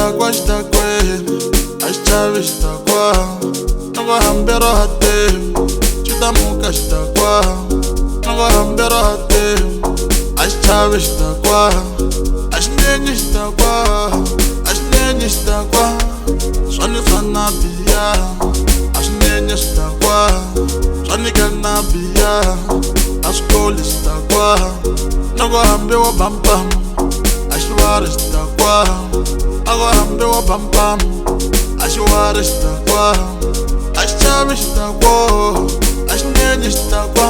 xitakwini a xi chavi xitakwa loko hambi ro hatima xi ta muka xitakwa loko hambi ro hatima a xi chavi xitakwa a xi nyenyi xitakwa a xi nyenyi xitakwa swa ni swa na biya a swi nyenyi xitakwa swa nyika na biya a swi koli xitakwa loko hambi wa bampam a xi vari xitakwa loko hambi wa bampam a xi vari xitakwa a xi chavi xitakwa a xi nyenyi xitakwa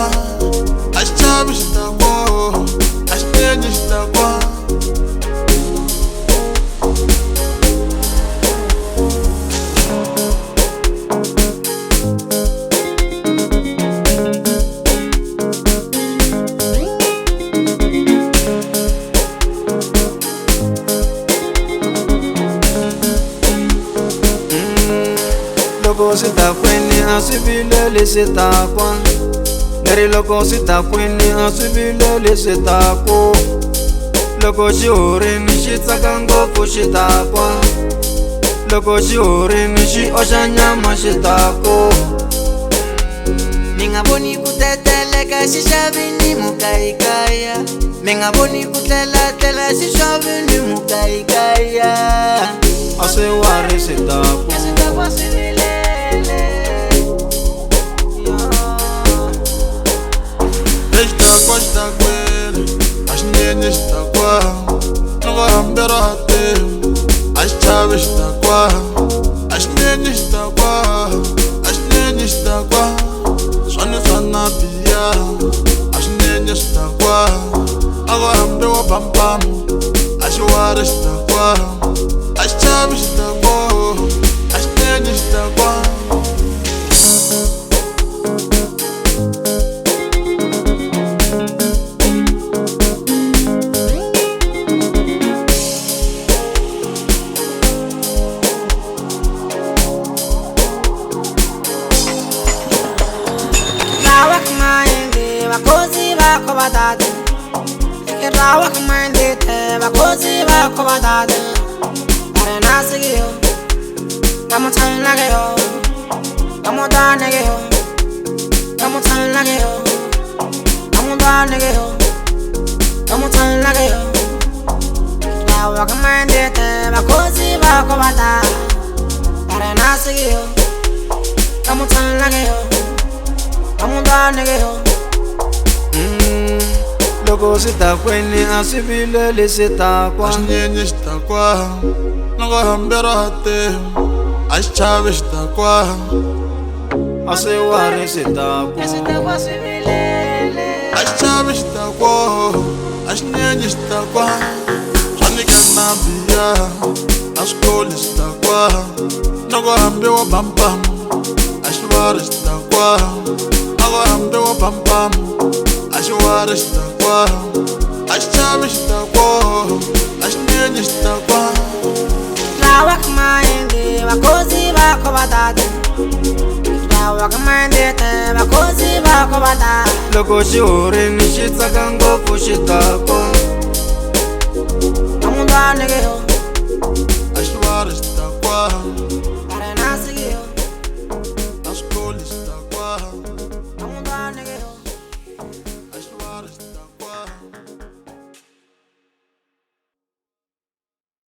a xi chavi xitakwa a xi nyenyi xitakwa. Loko xitakwini a swi vileli xitakwa leri loko xitakwini a swi vileli xitakwa loko xi horini xi tsaka ngopfu xitakwa loko xi horini xi oxa nyama xitakwa mi nga voni ku teteleka xixavini mukayikaya mi nga voni ku tlelatlela xixavini mukayikaya a swi wari xitakwa xitakwa swi vilele Xitakwa xitakwini a xi nyenyi xitakwa loko hambi ro hatima a xi chavi xitakwa a xi nyenyi xitakwa a xi nyenyi xitakwa swa ni swa na biya a swi nyenyi xitakwa loko hambi wa bampam a xi wari xitakwa a xi chavi xitakwa a xi nyenyi xitakwa. Bakozi bakho badade Rawa kumande te bakozi bakho badade Arena sigiyo Gamutan lageyo Gamutan lageyo Gamutan lageyo Gamutan lageyo Gamutan lageyo Rawa kumande te bakozi bakho badade Arena sigiyo Gamutan lageyo Gamutan lageyo loko xitakwini a swi vileli xitakwa a xi nyenyi xitakwa loko hambi ro hatima a xi chavi xitakwa a swi wari xitakwa xitakwa swi vilele a xi chavi xitakwa a xi nyenyi xitakwa swa nyika na biya a swi koli xitakwa loko hambi wa bampam a xi vari xitakwa loko hambi wa bampam a xi wari xitakwa a xi chavi xitakwa a xi nyenyi xitakwa. Rawa kumande bakozi bakho badade Rawa kumande te bakozi bakho badade loko xi horini xi tsaka ngopfu xitakwa Gamutan lageyo a xi wari xitakwa